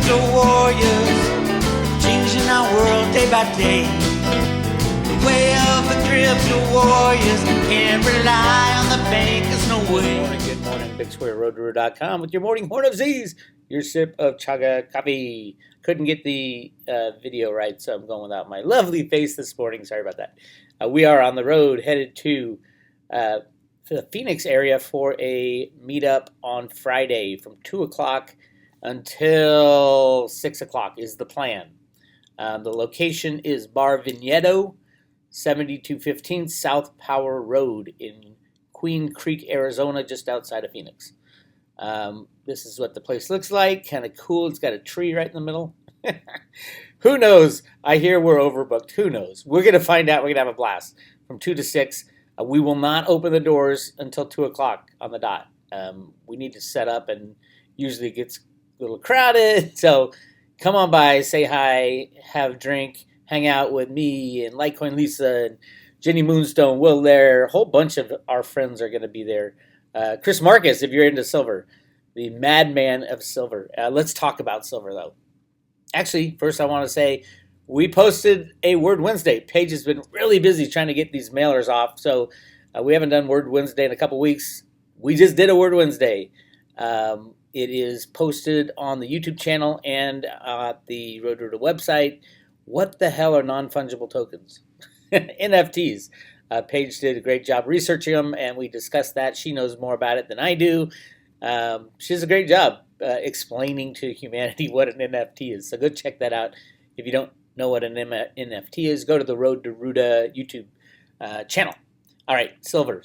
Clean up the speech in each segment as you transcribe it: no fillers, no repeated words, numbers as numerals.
crypto warriors, changing our world day by day. The way of the crypto warriors, can't rely on the bankers, no way. Good morning, Bix Weir, roadrunner.com with your morning horn of Z's, your sip of chaga coffee. Couldn't get the video right, so I'm going without my lovely face this morning. Sorry about that. We are on the road headed to the Phoenix area for a meetup on Friday from 2 o'clock until 6 o'clock is the plan. The location is Bar Vigneto, 7215 South Power Road in Queen Creek, Arizona, just outside of Phoenix. This is what the place looks like. Kind of cool. It's got a tree right in the middle. Who knows? I hear we're overbooked. Who knows? We're going to find out. We're going to have a blast from 2 to 6. We will not open the doors until 2 o'clock on the dot. We need to set up, and usually it gets a little crowded. So come on by, say hi, have a drink, hang out with me and Litecoin Lisa and Jenny Moonstone, Will there. A whole bunch of our friends are going to be there. Chris Marcus, if you're into silver, the madman of silver. Let's talk about silver, though. Actually, first I want to say we posted a Word Wednesday. Paige has been really busy trying to get these mailers off, so we haven't done Word Wednesday in a couple weeks. We just did a Word Wednesday. It is posted on the YouTube channel and at the Roadrunner website. What the hell are non-fungible tokens? NFTs. Paige did a great job researching them, and we discussed that. She knows more about it than I do. She does a great job explaining to humanity what an NFT is. So go check that out. If you don't know what an NFT is, go to the Road to Ruda YouTube channel. All right, silver.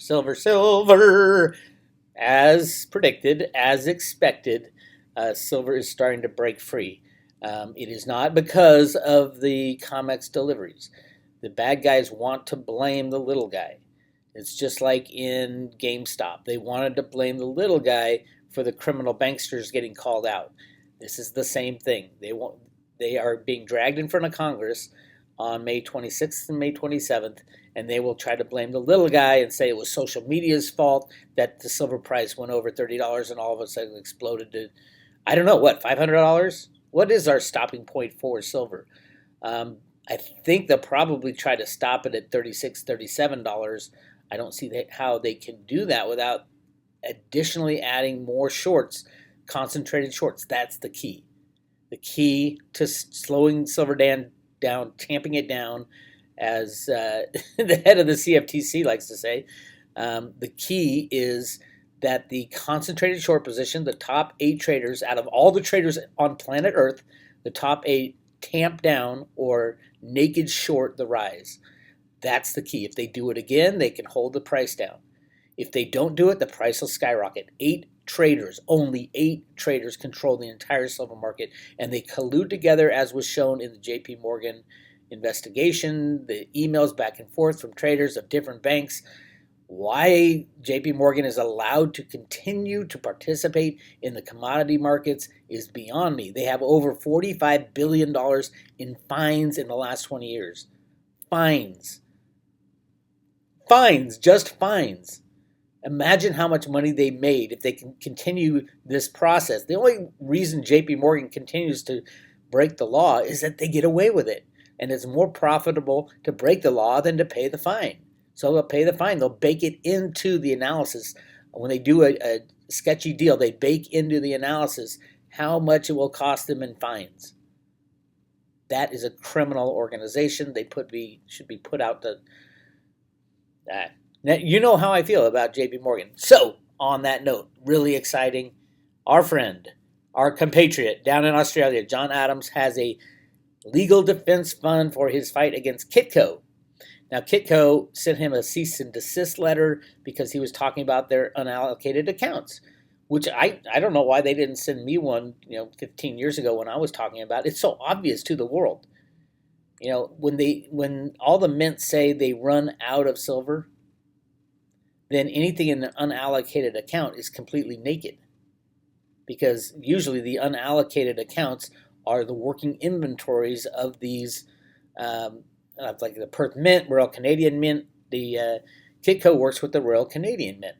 As predicted, as expected, silver is starting to break free. It is not because of the COMEX deliveries. The bad guys want to blame the little guy. It's just like in GameStop. They wanted to blame the little guy for the criminal banksters getting called out. This is the same thing. They are being dragged in front of Congress on May 26th and May 27th, and they will try to blame the little guy and say it was social media's fault that the silver price went over $30 and all of a sudden exploded to, I don't know, what, $500? What is our stopping point for silver? I think they'll probably try to stop it at $36, $37. I don't see how they can do that without additionally adding more shorts, concentrated shorts. That's the key. The key to slowing silver down, tamping it down, as the head of the CFTC likes to say. The key is that the concentrated short position, the top 8 traders, out of all the traders on planet Earth, the top 8 tamp down or naked short the rise. That's the key. If they do it again, they can hold the price down. If they don't do it, the price will skyrocket. 8 traders, only 8 traders control the entire silver market, and they collude together, as was shown in the JP Morgan investigation, the emails back and forth from traders of different banks. Why JP Morgan is allowed to continue to participate in the commodity markets is beyond me. They have over $45 billion in fines in the last 20 years. Fines, just fines. Imagine how much money they made if they can continue this process. The only reason JP Morgan continues to break the law is that they get away with it. And it's more profitable to break the law than to pay the fine. So they'll pay the fine. They'll bake it into the analysis. When they do a sketchy deal, they bake into the analysis how much it will cost them in fines. That is a criminal organization. They should be put out to... Now, you know how I feel about JP Morgan. So, on that note, really exciting. Our friend, our compatriot down in Australia, John Adams, has a legal defense fund for his fight against Kitco. Now, Kitco sent him a cease and desist letter because he was talking about their unallocated accounts, which I don't know why they didn't send me one, 15 years ago when I was talking about it. It's so obvious to the world. When all the mints say they run out of silver, then anything in an unallocated account is completely naked, because usually the unallocated accounts are the working inventories of these, like the Perth Mint, Royal Canadian Mint. The Kitco works with the Royal Canadian Mint.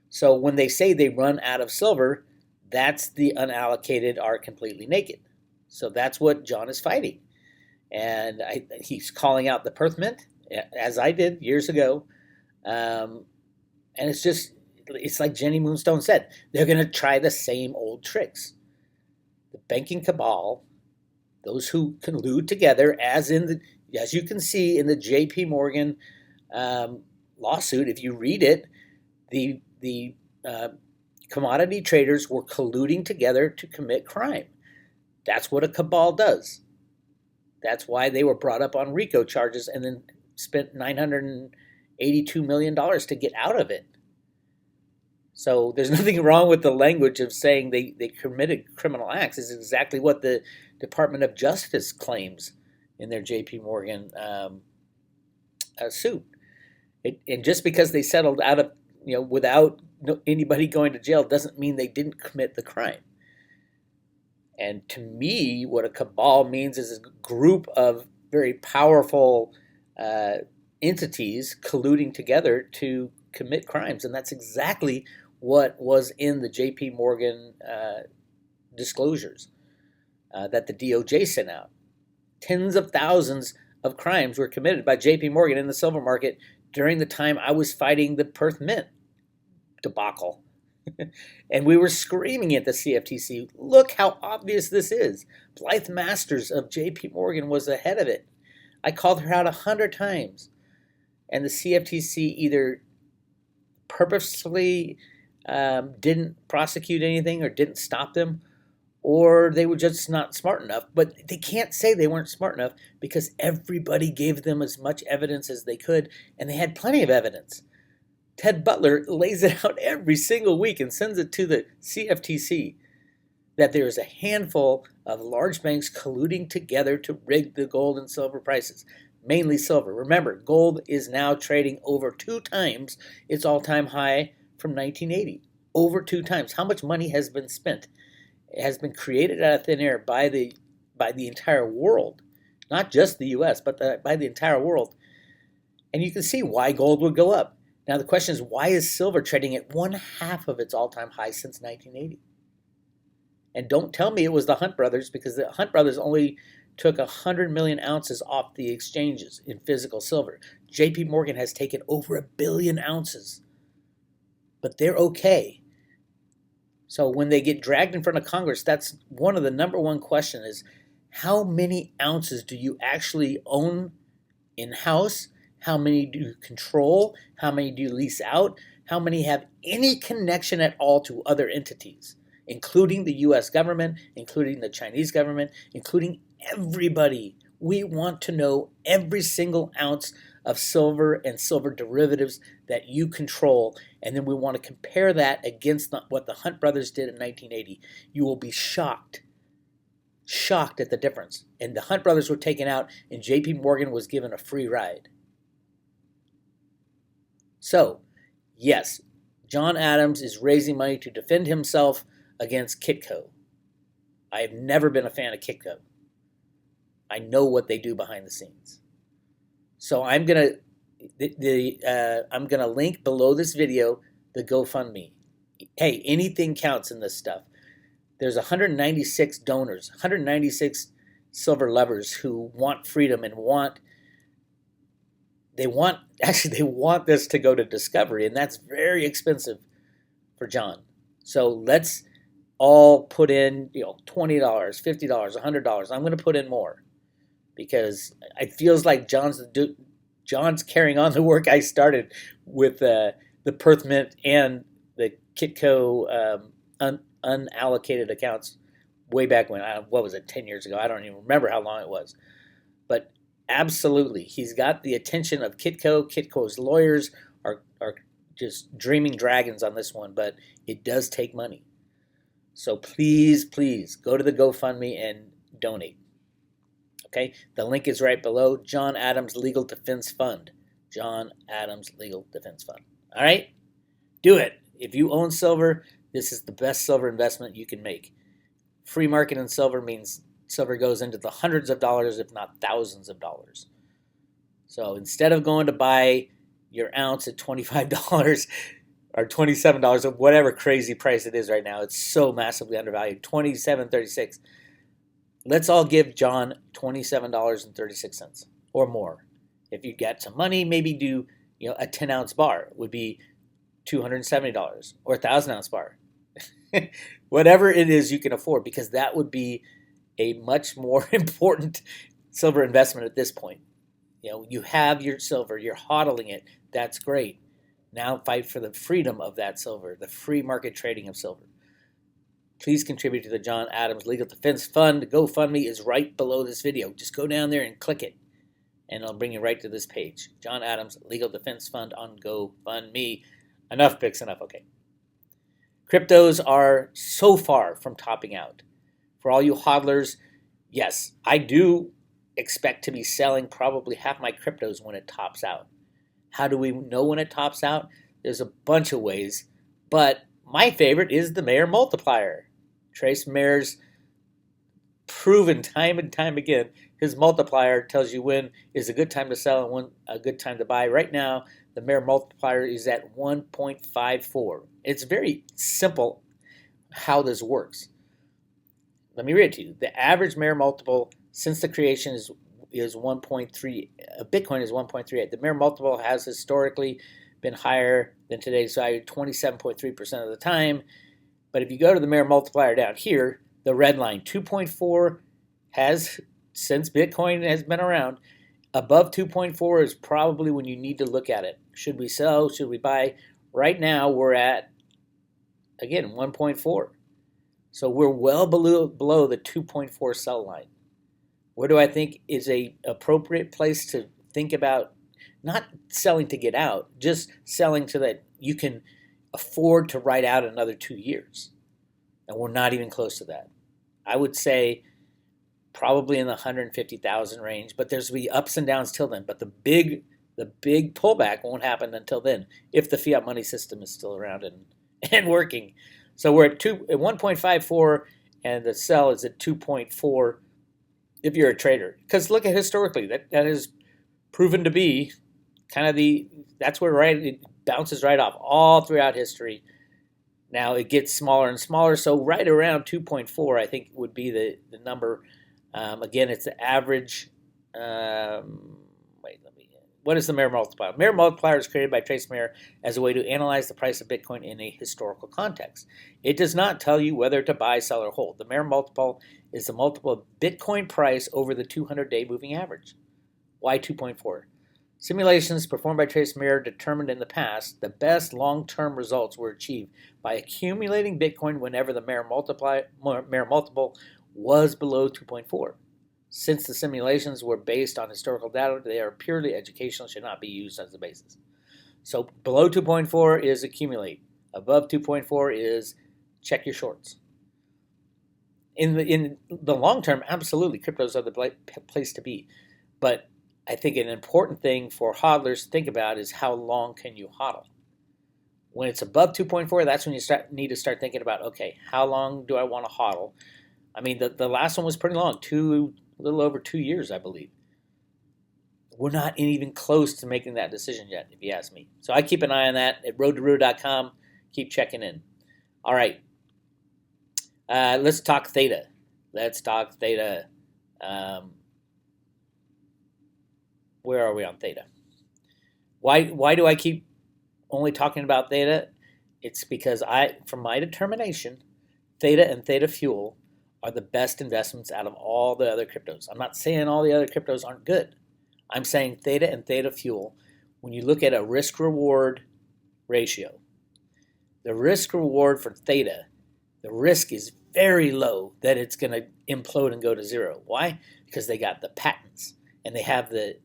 So when they say they run out of silver, That's the unallocated are completely naked. So that's what John is fighting. And he's calling out the Perth Mint, as I did years ago. And it's like Jenny Moonstone said, they're going to try the same old tricks. The banking cabal, those who collude together, as you can see in the J.P. Morgan lawsuit, if you read it, the commodity traders were colluding together to commit crime. That's what a cabal does. That's why they were brought up on RICO charges and then spent $982 million to get out of it. So there's nothing wrong with the language of saying they committed criminal acts. It's exactly what the Department of Justice claims in their J.P. Morgan suit. And just because they settled out of, without anybody going to jail doesn't mean they didn't commit the crime. And to me, what a cabal means is a group of very powerful entities colluding together to commit crimes. And that's exactly what was in the J.P. Morgan disclosures that the DOJ sent out. Tens of thousands of crimes were committed by J.P. Morgan in the silver market during the time I was fighting the Perth Mint debacle. And we were screaming at the CFTC, look how obvious this is. Blythe Masters of J.P. Morgan was ahead of it. I called her out 100 times. And the CFTC either purposely didn't prosecute anything or didn't stop them, or they were just not smart enough. But they can't say they weren't smart enough because everybody gave them as much evidence as they could, and they had plenty of evidence. Ted Butler lays it out every single week and sends it to the CFTC that there is a handful of large banks colluding together to rig the gold and silver prices, mainly silver. Remember, gold is now trading over 2 times its all-time high from 1980. Over 2 times. How much money has been spent? It has been created out of thin air by the entire world, not just the U.S., but by the entire world. And you can see why gold would go up. Now the question is, why is silver trading at 1/2 of its all-time high since 1980? And don't tell me it was the Hunt brothers, because the Hunt brothers only took 100 million ounces off the exchanges in physical silver. J.P. Morgan has taken over 1 billion ounces. But they're okay. So when they get dragged in front of Congress, that's one of the number one question is, how many ounces do you actually own in-house? How many do you control? How many do you lease out? How many have any connection at all to other entities, including the U.S. government, including the Chinese government, including everybody? We want to know every single ounce of silver and silver derivatives that you control, and then we want to compare that against what the Hunt brothers did in 1980. You will be shocked at the difference. And the Hunt brothers were taken out, and J.P. Morgan was given a free ride. So, yes, John Adams is raising money to defend himself against Kitco. I have never been a fan of Kitco. I know what they do behind the scenes. So I'm gonna link below this video the GoFundMe. Hey, anything counts in this stuff. There's 196 donors, 196 silver lovers who want freedom and they want this to go to Discovery, and that's very expensive for John. So let's all put in, $20, $50, $100. I'm going to put in more because it feels like John's carrying on the work I started with the Perth Mint and the Kitco unallocated accounts way back when. What was it, 10 years ago? I don't even remember how long it was. But absolutely, he's got the attention of Kitco. Kitco's lawyers are just dreaming dragons on this one, but it does take money. So please go to the GoFundMe and donate. Okay, the link is right below. John Adams Legal Defense Fund. John Adams Legal Defense Fund. All right, do it. If you own silver, this is the best silver investment you can make. Free market in silver means silver goes into the hundreds of dollars, if not thousands of dollars. So instead of going to buy your ounce at $25, or $27 or whatever crazy price it is right now. It's so massively undervalued. $27.36. Let's all give John $27.36 or more. If you got some money, maybe do a 10-ounce bar would be $270 or a 1,000-ounce bar. Whatever it is you can afford, because that would be a much more important silver investment at this point. You have your silver, you're hodling it. That's great. Now fight for the freedom of that silver, the free market trading of silver. Please contribute to the John Adams Legal Defense Fund. The GoFundMe is right below this video. Just go down there and click it, and it'll bring you right to this page. John Adams Legal Defense Fund on GoFundMe. Enough, Bix, enough. Okay. Cryptos are so far from topping out. For all you hodlers, yes, I do expect to be selling probably half my cryptos when it tops out. How do we know when it tops out? There's a bunch of ways, but my favorite is the Mayer multiplier. Trace Mayer's proven time and time again, his multiplier tells you when is a good time to sell and when a good time to buy. Right now, the Mayer multiplier is at 1.54. It's very simple how this works. Let me read it to you. The average Mayer multiple since the creation is 1.3. Bitcoin is 1.38. The Mayer multiple has historically been higher than today's value 27.3% of the time. But if you go to the Mayer multiplier down here, the red line, 2.4 has, since Bitcoin has been around, above 2.4 is probably when you need to look at it. Should we sell? Should we buy? Right now, we're at, again, 1.4. So we're well below the 2.4 sell line. Where do I think is a appropriate place to think about not selling to get out, just selling so that you can afford to ride out another 2 years? And we're not even close to that. I would say probably in the 150,000 range, but there's be ups and downs till then. But the big pullback won't happen until then, if the fiat money system is still around and working. So we're at 1.54, and the sell is at 2.4 if you're a trader. Because look at historically, that is proven to be kind of that's where it bounces right off all throughout history. Now it gets smaller and smaller, so right around 2.4 I think would be the number. Again, it's the average. What is the Mayer multiplier? Mayer multiplier is created by Trace Mayer as a way to analyze the price of Bitcoin in a historical context. It does not tell you whether to buy, sell, or hold. The Mayer multiple is the multiple of Bitcoin price over the 200-day moving average. Why 2.4? Simulations performed by Trace Mayer determined in the past the best long-term results were achieved by accumulating Bitcoin whenever the Mayer multiple was below 2.4. Since the simulations were based on historical data, they are purely educational, should not be used as the basis. So below 2.4 is accumulate. Above 2.4 is check your shorts. In the long term, absolutely, cryptos are the place to be. But I think an important thing for hodlers to think about is how long can you hodl. When it's above 2.4, that's when you need to start thinking about, okay, how long do I want to hodl? I mean, the last one was pretty long, a little over 2 years, I believe. We're not even close to making that decision yet, if you ask me. So I keep an eye on that at roadtoroot.com. Keep checking in. All right. Let's talk Theta. Where are we on Theta? Why do I keep only talking about Theta? It's because from my determination, Theta and Theta Fuel are the best investments out of all the other cryptos. I'm not saying all the other cryptos aren't good. I'm saying Theta and Theta Fuel, when you look at a risk-reward ratio, the risk-reward for Theta, the risk is very low that it's going to implode and go to zero. Why? Because they got the patents, and they have the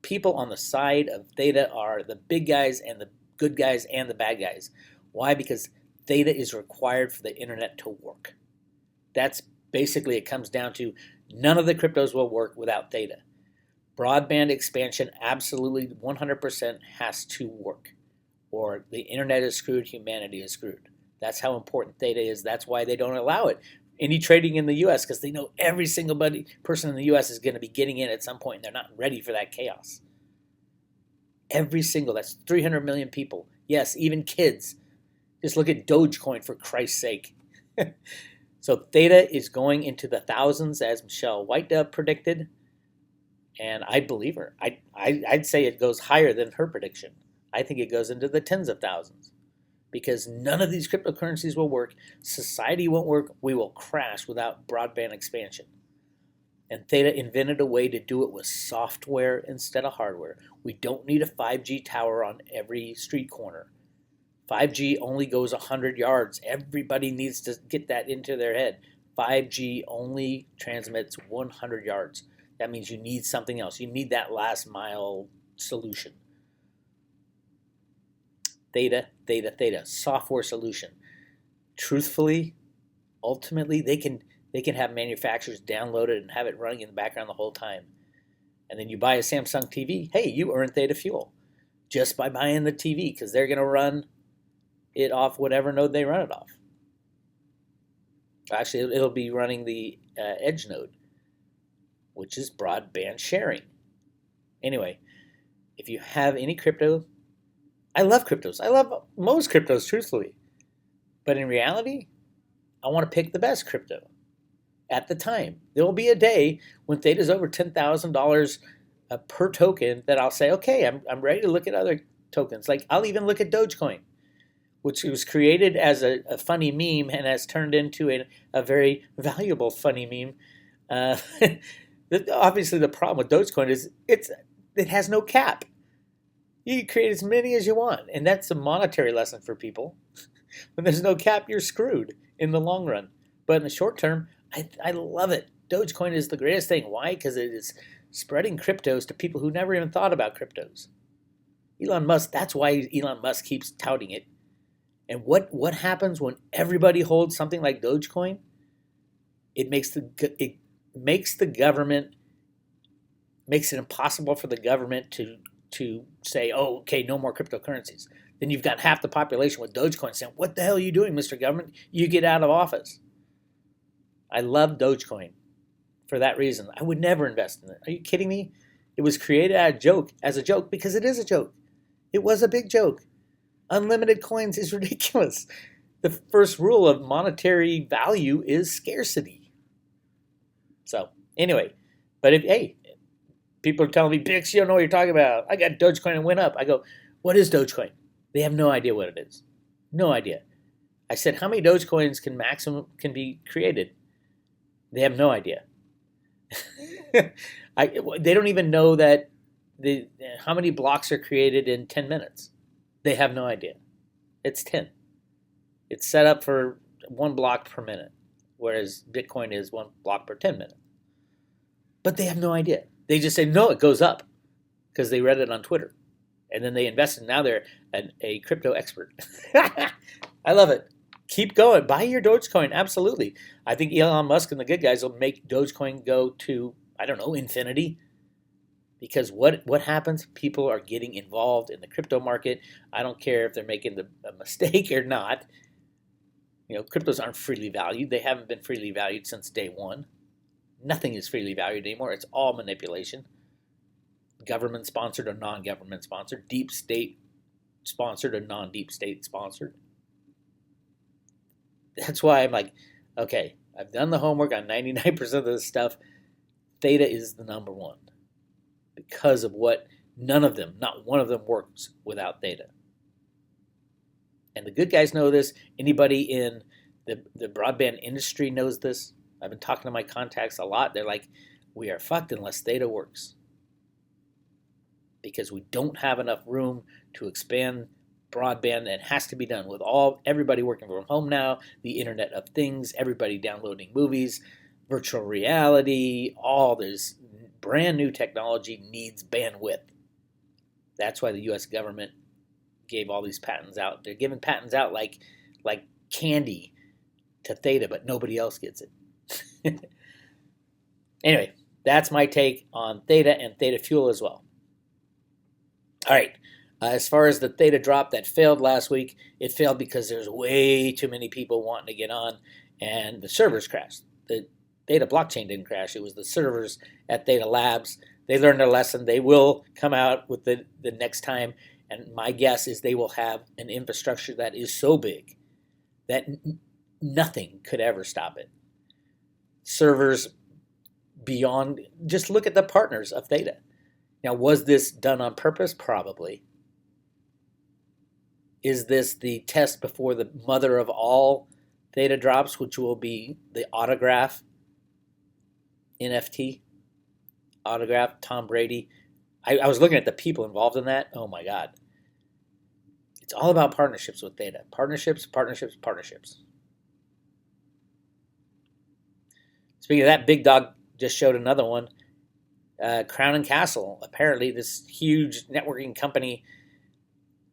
people on the side of Theta are the big guys and the good guys and the bad guys. Why? Because Theta is required for the internet to work. That's basically, it comes down to none of the cryptos will work without Theta. Broadband expansion absolutely 100% has to work, or the internet is screwed, humanity is screwed. That's how important Theta is. That's why they don't allow it. Any trading in the U.S., because they know every single person in the U.S. is going to be getting in at some point, and they're not ready for that chaos. That's 300 million people. Yes, even kids. Just look at Dogecoin, for Christ's sake. So Theta is going into the thousands, as Michelle White predicted, and I believe her. I'd say it goes higher than her prediction. I think it goes into the tens of thousands, because none of these cryptocurrencies will work. Society won't work. We will crash without broadband expansion. And Theta invented a way to do it with software instead of hardware. We don't need a 5G tower on every street corner. 5G only goes 100 yards. Everybody needs to get that into their head. 5G only transmits 100 yards. That means you need something else. You need that last mile solution. Theta, software solution. Truthfully, ultimately, they can have manufacturers download it and have it running in the background the whole time. And then you buy a Samsung TV, hey, you earn Theta Fuel just by buying the TV, because they're going to run it off whatever node they run it off. Actually, it'll be running the Edge node, which is broadband sharing. Anyway, if you have any crypto, I love cryptos. I love most cryptos, truthfully. But in reality, I want to pick the best crypto at the time. There will be a day when Theta's over $10,000 per token that I'll say, okay, I'm ready to look at other tokens. Like, I'll even look at Dogecoin, which was created as a funny meme and has turned into a very valuable funny meme. Obviously, the problem with Dogecoin is it has no cap. You can create as many as you want, and that's a monetary lesson for people. When there's no cap, you're screwed in the long run. But in the short term, I love it. Dogecoin is the greatest thing. Why? Because it is spreading cryptos to people who never even thought about cryptos. Elon Musk, that's why Elon Musk keeps touting it. And what happens when everybody holds something like Dogecoin? It makes it impossible for the government to say, oh, okay, no more cryptocurrencies. Then you've got half the population with Dogecoin saying, what the hell are you doing, Mr. Government? You get out of office. I love Dogecoin for that reason. I would never invest in it. Are you kidding me? It was created as a joke because it is a joke. It was a big joke. Unlimited coins is ridiculous. The first rule of monetary value is scarcity. So anyway, but people are telling me, Bix, you don't know what you're talking about. I got Dogecoin and went up. I go, what is Dogecoin? They have no idea what it is. No idea. I said, how many Dogecoins can be created? They have no idea. They don't even know that how many blocks are created in 10 minutes. They have no idea. It's 10. It's set up for 1 block per minute, whereas Bitcoin is 1 block per 10 minutes. But they have no idea. They just say, no, it goes up because they read it on Twitter. And then they invested. Now they're a crypto expert. I love it. Keep going. Buy your Dogecoin. Absolutely. I think Elon Musk and the good guys will make Dogecoin go to, I don't know, infinity. Because what happens? People are getting involved in the crypto market. I don't care if they're making a mistake or not. Cryptos aren't freely valued. They haven't been freely valued since day one. Nothing is freely valued anymore. It's all manipulation. Government sponsored or non-government sponsored. Deep state sponsored or non-deep state sponsored. That's why I'm like, okay, I've done the homework on 99% of this stuff. Theta is the number one. Because of what none of them, not one of them works without Theta. And the good guys know this. Anybody in the broadband industry knows this. I've been talking to my contacts a lot. They're like, we are fucked unless Theta works. Because we don't have enough room to expand broadband. It has to be done with everybody working from home now, the Internet of Things, everybody downloading movies, virtual reality, all this brand new technology needs bandwidth. That's why the U.S. government gave all these patents out. They're giving patents out like candy to Theta, but nobody else gets it. Anyway, that's my take on Theta and Theta Fuel as well. All right. As far as the Theta drop that failed last week, it failed because there's way too many people wanting to get on, and the servers crashed. The Theta blockchain didn't crash. It was the servers at Theta Labs. They learned their lesson. They will come out with the next time, And my guess is they will have an infrastructure that is so big that nothing could ever stop it. Servers beyond, just look at the partners of Theta. Now, was this done on purpose? Probably. Is this the test before the mother of all Theta drops, which will be the autograph NFT? Autograph, Tom Brady. I was looking at the people involved in that. Oh my God. It's all about partnerships with Theta. Partnerships, partnerships, partnerships. Speaking of that, Big Dog just showed another one. Crown and Castle. Apparently, this huge networking company.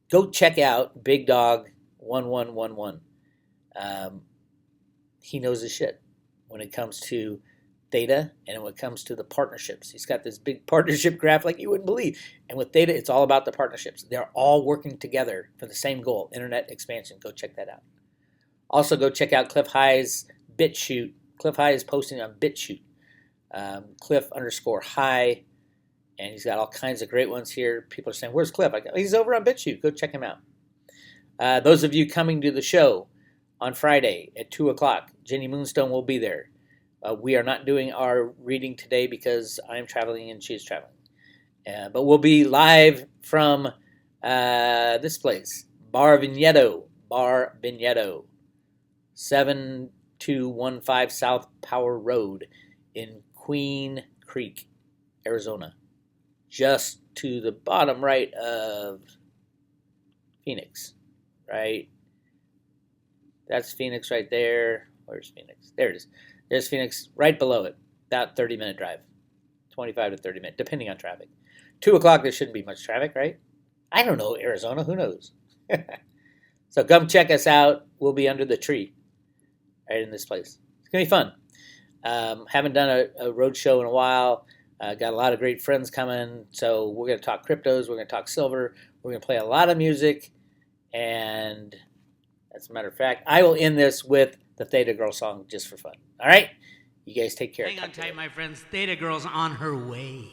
Go check out Big Dog 1111. He knows his shit when it comes to Theta and when it comes to the partnerships. He's got this big partnership graph like you wouldn't believe. And with Theta, it's all about the partnerships. They're all working together for the same goal, internet expansion. Go check that out. Also, go check out Cliff High's BitChute. Cliff High is posting on BitChute. Cliff_High. And he's got all kinds of great ones here. People are saying, where's Cliff? He's over on BitChute. Go check him out. Those of you coming to the show on Friday at 2 o'clock, Jenny Moonstone will be there. We are not doing our reading today because I'm traveling and she's traveling. But we'll be live from this place, Bar Vigneto, 7215 South Power Road in Queen Creek, Arizona. Just to the bottom right of Phoenix, right? That's Phoenix right there. Where's Phoenix? There it is. There's Phoenix right below it. About 30-minute drive. 25 to 30 minutes, depending on traffic. 2 o'clock, there shouldn't be much traffic, right? I don't know, Arizona. Who knows? So come check us out. We'll be under the tree right in this place. It's going to be fun. Haven't done a road show in a while. Got a lot of great friends coming. So we're going to talk cryptos. We're going to talk silver. We're going to play a lot of music. And as a matter of fact, I will end this with the Theta Girl song just for fun. All right? You guys take care. Hang on tight, my friends. Theta Girl's on her way.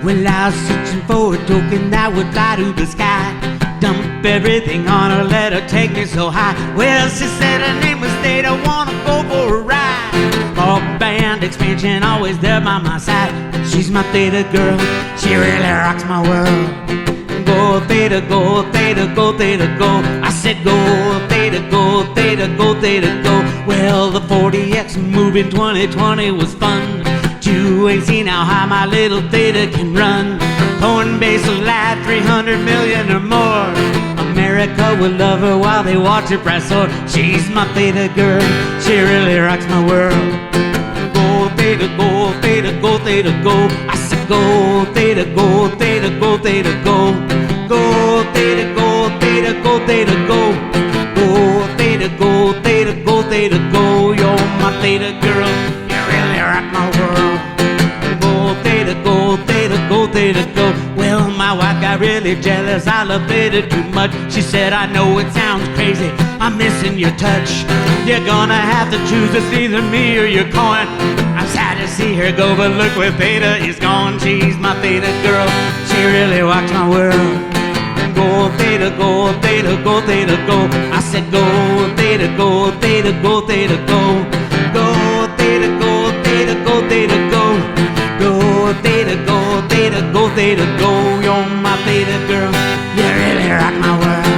Well, I was searching for a token that would fly to the sky. Dump everything on her, let her take me so high. Well, she said her name was Theta, wanna go for a ride. All band expansion, always there by my side. She's my Theta girl, she really rocks my world. Go Theta, go Theta, go Theta, go. I said go Theta, go Theta, go Theta, go. Well, the 40X move in 2020 was fun. You ain't seen how high my little Theta can run. Coinbase will lie 300 million or more. America will love her while they watch her price soar. She's my Theta girl, she really rocks my world. Go Theta, go Theta, go Theta, go. I said go Theta, go Theta, go Theta, go. Go Theta, go Theta, go Theta, go. Go Theta, go Theta, go Theta, go. You're my Theta girl, you really rock my world. Go Theta, go Theta, go Theta, go. Well, my wife got really jealous, I love Theta too much. She said, I know it sounds crazy, I'm missing your touch. You're gonna have to choose, it's either me or your coin. I'm sad to see her go, but look where Theta is gone. She's my Theta girl, she really rocks my world. Go Theta, go Theta, go Theta, go. I said go Theta, go Theta, go Theta, go. Go Theta, go Theta, go Theta, go. Go Theta, go Theta, go Theta, go. You're my Theta girl, you really rock my world.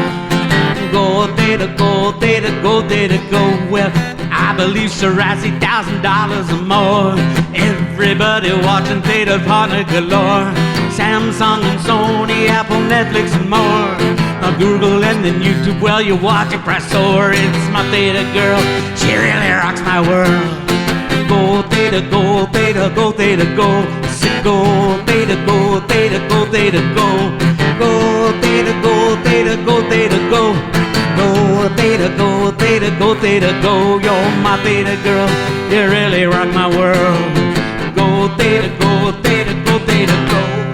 Go Theta, go Theta, go Theta, go. Well, I believe she'll rise $1,000 or more. Everybody watching Theta partner galore. Samsung and Sony, Apple, Netflix and more. Google and then YouTube, well, you watch it press soar. It's my Theta girl, she really rocks my world. Go Theta, go Theta, go Theta, go. Sit go Theta, go Theta, go Theta, go. Go Theta, go Theta, go Theta, go. Go Theta, go Theta, go Theta, go. You're my Theta girl, you really rock my world. Go Theta, go, Theta, go, Theta, go.